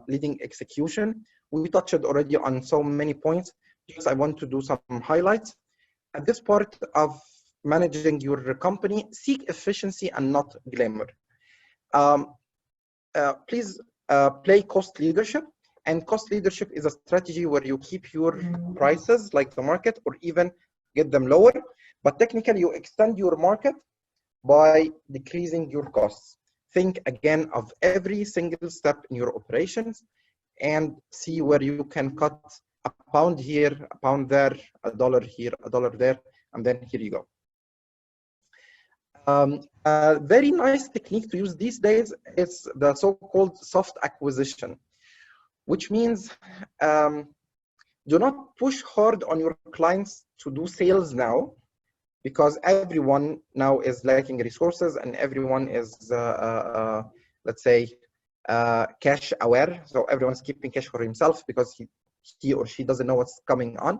leading execution. We touched already on so many points. Just I want to do some highlights. At this part of managing your company, seek efficiency and not glamour. Please play cost leadership. And cost leadership is a strategy where you keep your prices like the market or even get them lower, But technically, you extend your market by decreasing your costs. Think again of every single step in your operations and see where you can cut a pound here, a pound there, a dollar here, a dollar there, and then here you go. A very nice technique to use these days is the so-called soft acquisition, which means do not push hard on your clients to do sales now, because everyone now is lacking resources and everyone is, let's say, cash aware. So everyone's keeping cash for himself because he or she doesn't know what's coming on.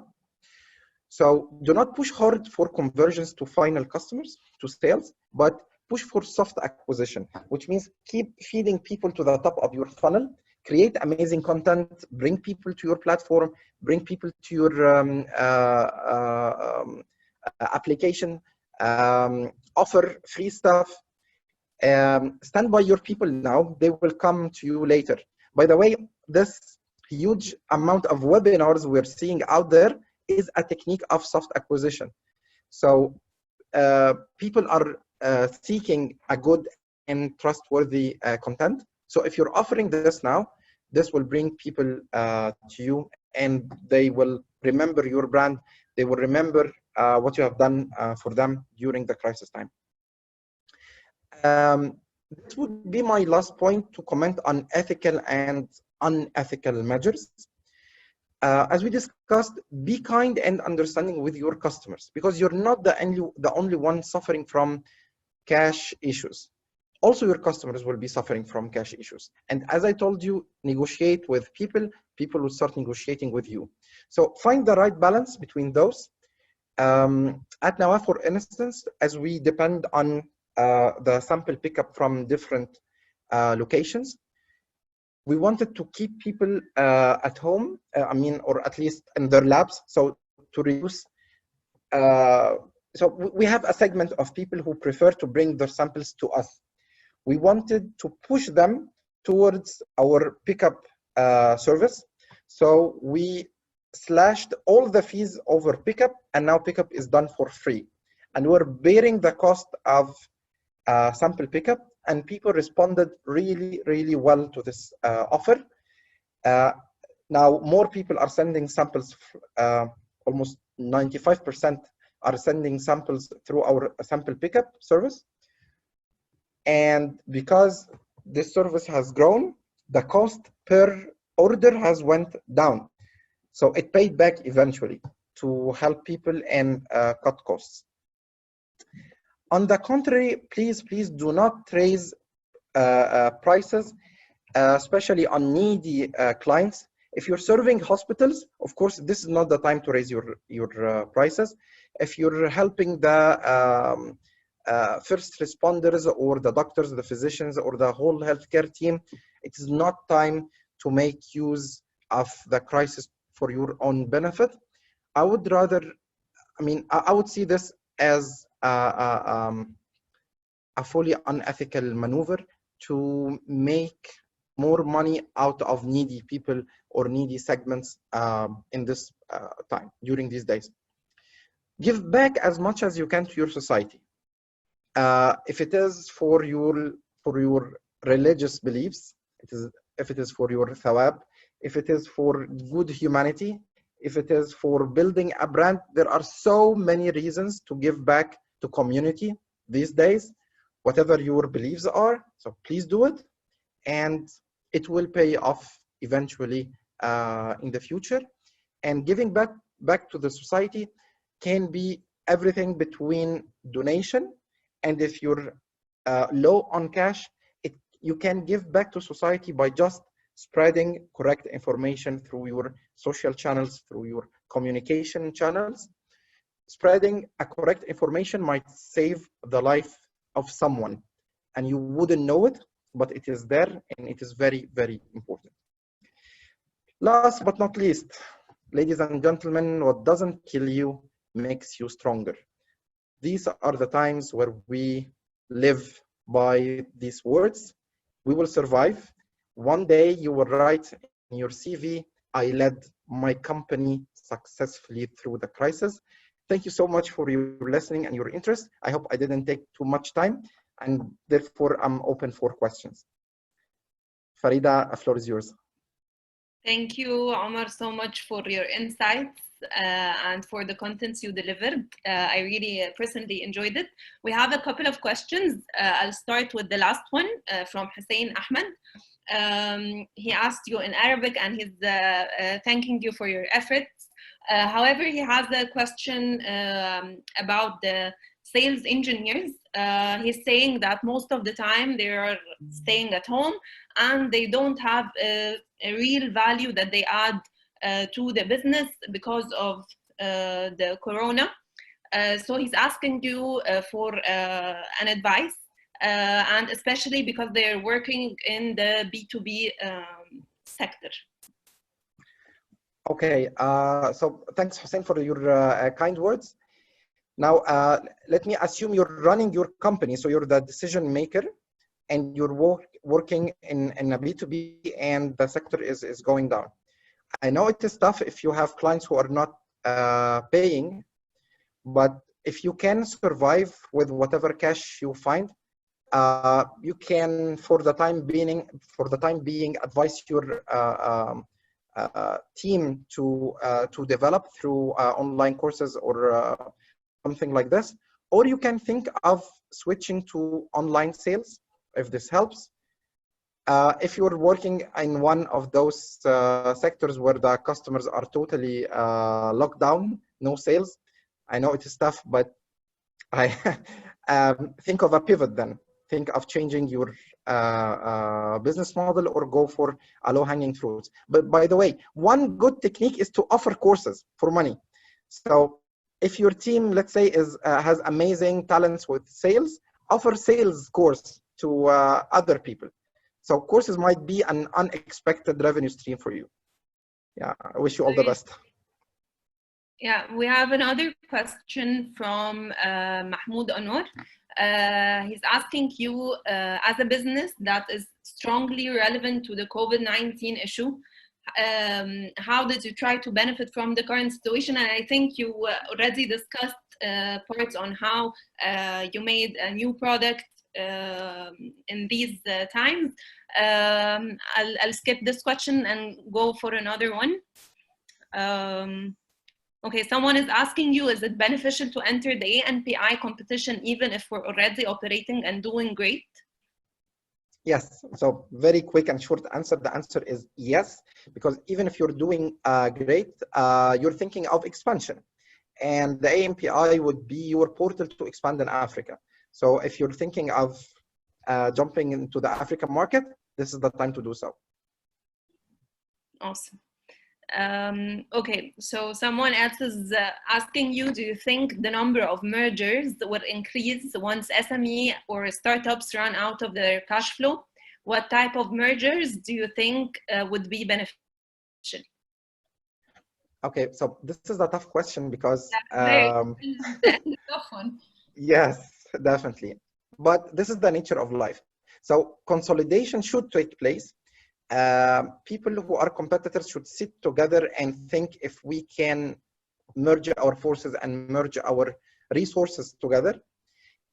So do not push hard for conversions to final customers, to sales, but push for soft acquisition, which means keep feeding people to the top of your funnel, create amazing content, bring people to your platform, bring people to your application, offer free stuff, stand by your people now, they will come to you later. By the way, this huge amount of webinars we're seeing out there is a technique of soft acquisition. So people are seeking a good and trustworthy content. So if you're offering this now, this will bring people to you, and they will remember your brand. They will remember what you have done for them during the crisis time. This would be my last point to comment on ethical and unethical measures. As we discussed, be kind and understanding with your customers, because you're not the only one suffering from cash issues. Also, your customers will be suffering from cash issues. And as I told you, negotiate with people, people will start negotiating with you. So find the right balance between those. At Nawah, for instance, as we depend on the sample pickup from different locations, we wanted to keep people at home, or at least in their labs, so to reduce. So we have a segment of people who prefer to bring their samples to us. We wanted to push them towards our pickup service. So we slashed all the fees over pickup, and now pickup is done for free. And we're bearing the cost of sample pickup, and people responded really, really well to this offer. Now more people are sending samples, almost 95% are sending samples through our sample pickup service. And because this service has grown, the cost per order has went down. So it paid back eventually to help people and cut costs. On the contrary, please do not raise prices, especially on needy clients. If you're serving hospitals, of course, this is not the time to raise your prices. If you're helping the first responders or the doctors, the physicians, or the whole healthcare team, it is not time to make use of the crisis for your own benefit. I would rather, I would see this as a fully unethical maneuver to make more money out of needy people or needy segments in this time, during these days. Give back as much as you can to your society. If it is for your religious beliefs, if it is for your thawab, if it is for good humanity, if it is for building a brand, there are so many reasons to give back to community these days, whatever your beliefs are. So please do it, and it will pay off eventually in the future. And giving back to the society can be everything between donation, and if you're low on cash, you can give back to society by just spreading correct information through your social channels, through your communication channels. Spreading a correct information might save the life of someone, and you wouldn't know it, but it is there, and it is very, very important. Last but not least, ladies and gentlemen, what doesn't kill you makes you stronger. These are the times where we live by these words. We will survive. One day you will write in your CV, I led my company successfully through the crisis. thank you so much for your listening and your interest. I hope I didn't take too much time, and therefore I'm open for questions. Farida, the floor is yours. Thank you, Omar, so much for your insights and for the contents you delivered. I really personally enjoyed it. We have a couple of questions. I'll start with the last one from Hussein Ahmed. He asked you in Arabic and he's thanking you for your efforts. However, he has a question about the sales engineers. He's saying that most of the time they are staying at home and they don't have a real value that they add to the business because of the corona. So he's asking you for an advice, and especially because they're working in the B2B sector. Okay, so thanks, Hussein, for your kind words. Now, let me assume you're running your company, so you're the decision maker, and you're working in a B2B, and the sector is going down. I know it is tough if you have clients who are not paying, but if you can survive with whatever cash you find, you can, for the time being, advise your team to develop through online courses or something like this, or you can think of switching to online sales if this helps. If you're working in one of those sectors where the customers are totally locked down, no sales, I know it is tough, but I think of a pivot then. Think of changing your business model or go for a low-hanging fruits. But by the way, one good technique is to offer courses for money. So if your team, let's say, has amazing talents with sales, offer sales course to other people. So courses might be an unexpected revenue stream for you. Yeah, I wish you all the best. Yeah, we have another question from Mahmoud Anwar. He's asking you, as a business that is strongly relevant to the COVID-19 issue, how did you try to benefit from the current situation? And I think you already discussed parts on how you made a new product in these times. I'll skip this question and go for another one. Okay, someone is asking you, is it beneficial to enter the ANPI competition even if we're already operating and doing great? Yes, so very quick and short answer. The answer is yes, because even if you're doing great, you're thinking of expansion. And the ANPI would be your portal to expand in Africa. So if you're thinking of jumping into the African market, this is the time to do so. Awesome. Okay, so someone else is asking you, do you think the number of mergers will increase once SME or startups run out of their cash flow? What type of mergers do you think would be beneficial? Okay, so this is a tough question because tough one. Yes, definitely. But this is the nature of life. So consolidation should take place. People who are competitors should sit together and think if we can merge our forces and merge our resources together.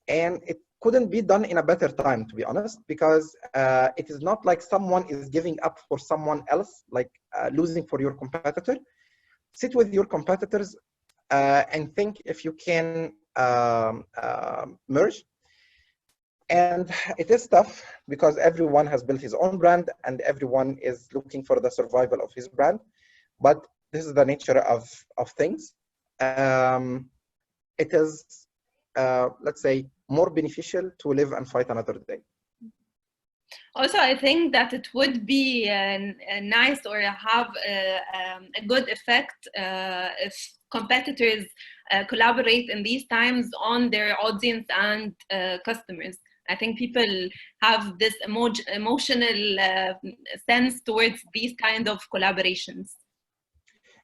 And it couldn't be done in a better time, to be honest, because it is not like someone is giving up for someone else, like losing for your competitor. Sit with your competitors and think if you can merge. And it is tough because everyone has built his own brand and everyone is looking for the survival of his brand. But this is the nature of things. It is, let's say, more beneficial to live and fight another day. Also, I think that it would be nice or have a good effect if competitors collaborate in these times on their audience and customers. I think people have this emotional sense towards these kind of collaborations.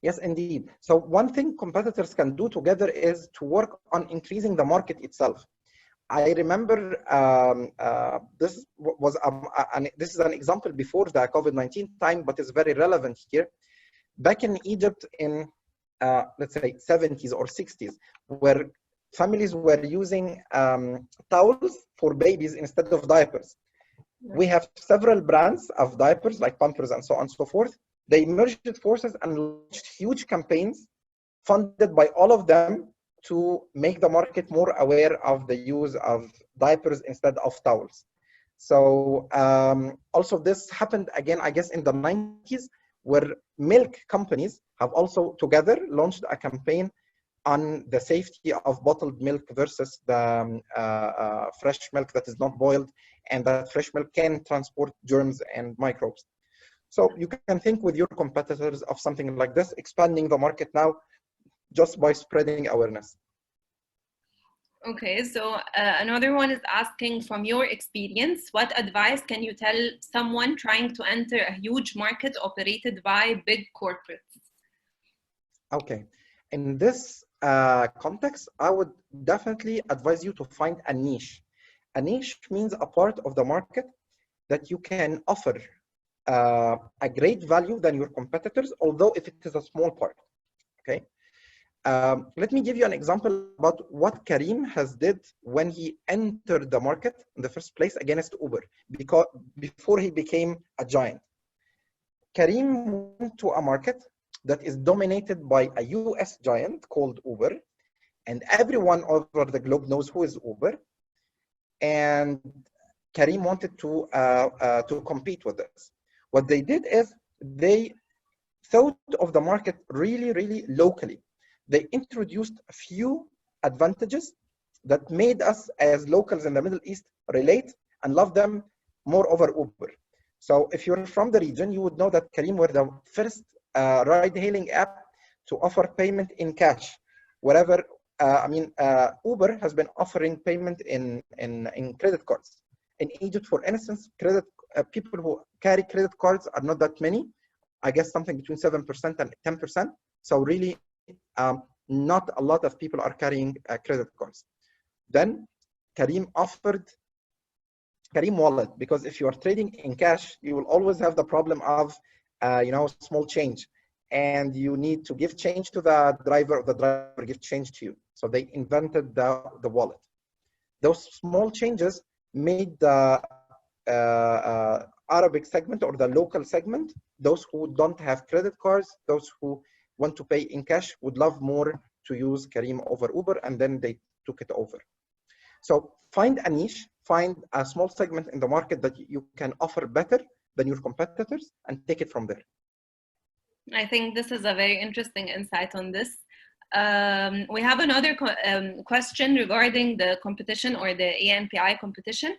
Yes, indeed. So one thing competitors can do together is to work on increasing the market itself. I remember this is an example before the COVID-19 time, but it's very relevant here. Back in Egypt in let's say 70s or 60s, where families were using towels for babies instead of diapers. We have several brands of diapers like Pampers and so on and so forth. They merged forces and launched huge campaigns funded by all of them to make the market more aware of the use of diapers instead of towels. So also this happened again, I guess, in the 90s, where milk companies have also together launched a campaign on the safety of bottled milk versus the fresh milk that is not boiled, and that fresh milk can transport germs and microbes. So you can think with your competitors of something like this, expanding the market now just by spreading awareness. Okay, so another one is asking, from your experience, what advice can you tell someone trying to enter a huge market operated by big corporates? Okay, in this context, I would definitely advise you to find a niche. A niche means a part of the market that you can offer a great value than your competitors, although if it is a small part, okay? Let me give you an example about what Karim has did when he entered the market in the first place against Uber, because before he became a giant. Karim went to a market that is dominated by a US giant called Uber, and everyone over the globe knows who is Uber. And Karim wanted to compete with this. What they did is they thought of the market really, really locally. They introduced a few advantages that made us as locals in the Middle East relate and love them more over Uber. So if you're from the region, you would know that Karim were the first ride-hailing app to offer payment in cash. Wherever, Uber has been offering payment in credit cards. In Egypt, for instance, people who carry credit cards are not that many. I guess something between 7% and 10%. So really, not a lot of people are carrying credit cards. Then Karim offered Karim Wallet, because if you are trading in cash, you will always have the problem of, small change, and you need to give change to the driver, or the driver give change to you. So they invented the wallet. Those small changes made the Arabic segment or the local segment, those who don't have credit cards, those who want to pay in cash, would love more to use Karim over Uber, and then they took it over. So find a niche, find a small segment in the market that you can offer better than your competitors, and take it from there. I think this is a very interesting insight on this. We have another question regarding the competition, or the ANPI competition.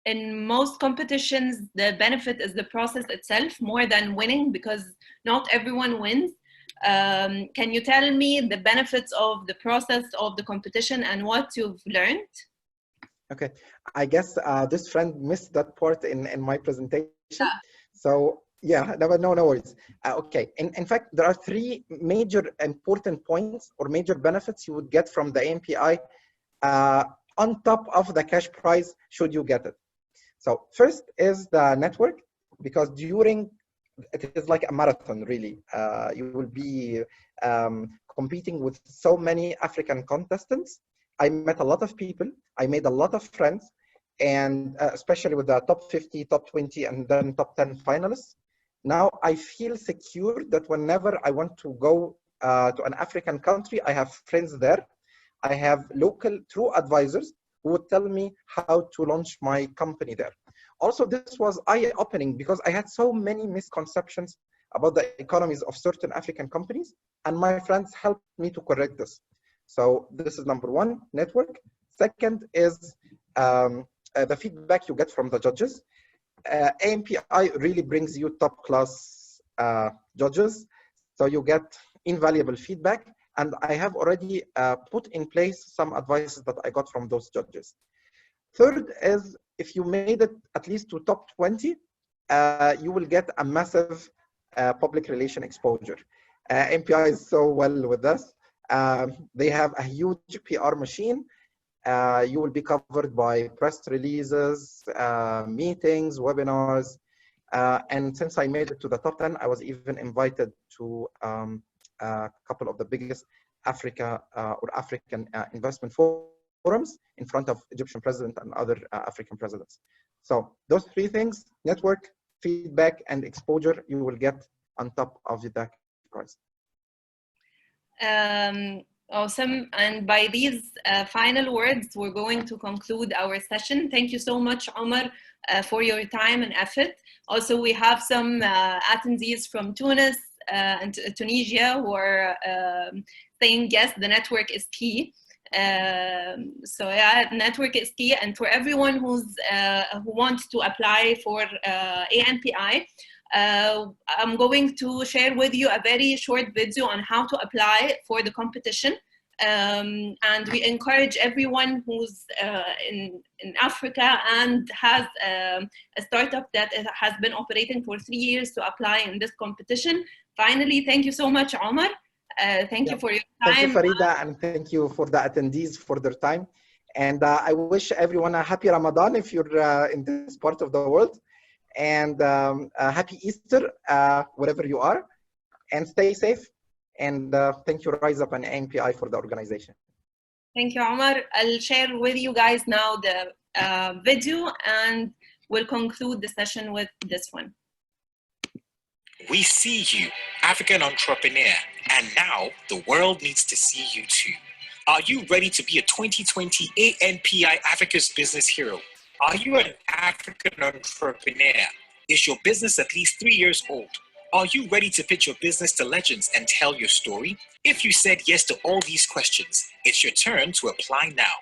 In most competitions, the benefit is the process itself more than winning, because not everyone wins. Can you tell me the benefits of the process of the competition and what you've learned? Okay, I guess this friend missed that part in my presentation. So yeah, no worries. Okay, in fact, there are three major important points or major benefits you would get from the ANPI on top of the cash prize, should you get it. So first is the network, because it is like a marathon, really. You will be competing with so many African contestants. I met a lot of people. I made a lot of friends, and especially with the top 50, top 20, and then top 10 finalists. Now I feel secure that whenever I want to go to an African country, I have friends there. I have local true advisors who would tell me how to launch my company there. Also, this was eye-opening, because I had so many misconceptions about the economies of certain African companies, and my friends helped me to correct this. So this is number one, network. Second is the feedback you get from the judges. ANPI really brings you top-class judges, so you get invaluable feedback. And I have already put in place some advices that I got from those judges. Third is, if you made it at least to top 20, you will get a massive public relation exposure. ANPI is so well with this. They have a huge PR machine. You will be covered by press releases, meetings, webinars. And since I made it to the top 10, I was even invited to a couple of the biggest African investment forums in front of Egyptian president and other African presidents. So those three things: network, feedback, and exposure, you will get on top of the prize. Awesome. And by these final words, we're going to conclude our session. Thank you so much, Omar, for your time and effort. Also, we have some attendees from Tunis and Tunisia who are saying, yes, the network is key. So yeah, network is key. And for everyone who wants to apply for ANPI, I'm going to share with you a very short video on how to apply for the competition. And we encourage everyone who's in Africa and has a startup that has been operating for 3 years to apply in this competition. Finally, thank you so much, Omar. Thank you for your time. Thank you, Farida, and thank you for the attendees for their time. And I wish everyone a happy Ramadan if you're in this part of the world. And happy Easter, wherever you are, and stay safe. And thank you, RiseUp and ANPI, for the organization. Thank you, Omar. I'll share with you guys now the video, and we'll conclude the session with this one. We see you, African entrepreneur, and now the world needs to see you too. Are you ready to be a 2020 ANPI Africa's Business Hero? Are you an African entrepreneur? Is your business at least 3 years old? Are you ready to pitch your business to legends and tell your story? If you said yes to all these questions, it's your turn to apply now.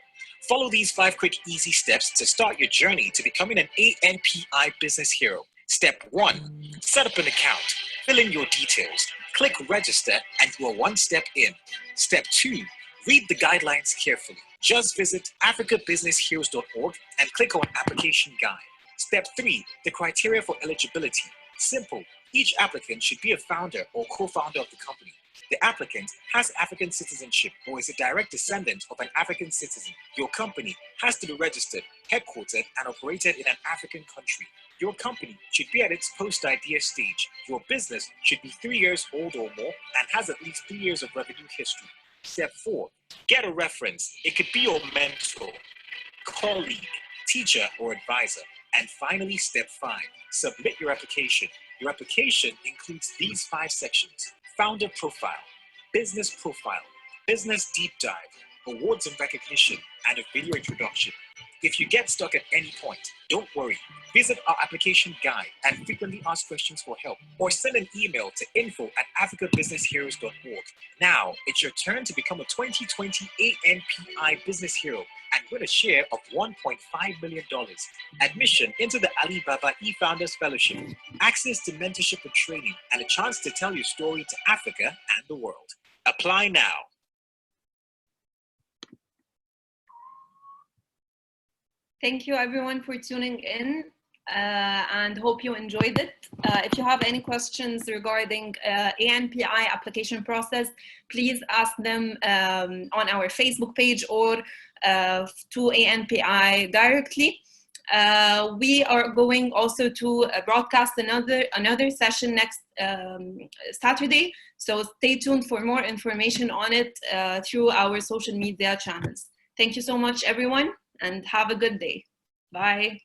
Follow these 5 quick, easy steps to start your journey to becoming an ANPI Business Hero. Step 1, set up an account. Fill in your details. Click register and you are 1 step in. Step 2, read the guidelines carefully. Just visit africabusinessheroes.org and click on application guide. Step 3, the criteria for eligibility. Simple. Each applicant should be a founder or co-founder of the company. The applicant has African citizenship or is a direct descendant of an African citizen. Your company has to be registered, headquartered, and operated in an African country. Your company should be at its post-idea stage. Your business should be 3 years old or more and has at least 3 years of revenue history. Step 4, get a reference. It could be your mentor, colleague, teacher, or advisor. And finally, step 5, submit your application. Your application includes these 5 sections: founder profile, business profile, business deep dive, awards and recognition, and a video introduction. If you get stuck at any point, don't worry. Visit our application guide and frequently ask questions for help, or send an email to info@africabusinessheroes.org. Now, it's your turn to become a 2020 ANPI Business Hero and win a share of $1.5 million. Admission into the Alibaba eFounders Fellowship, access to mentorship and training, and a chance to tell your story to Africa and the world. Apply now. Thank you everyone for tuning in and hope you enjoyed it. If you have any questions regarding ANPI application process, please ask them on our Facebook page or to ANPI directly. We are going also to broadcast another session next Saturday, so stay tuned for more information on it through our social media channels. Thank you so much everyone, and have a good day. Bye.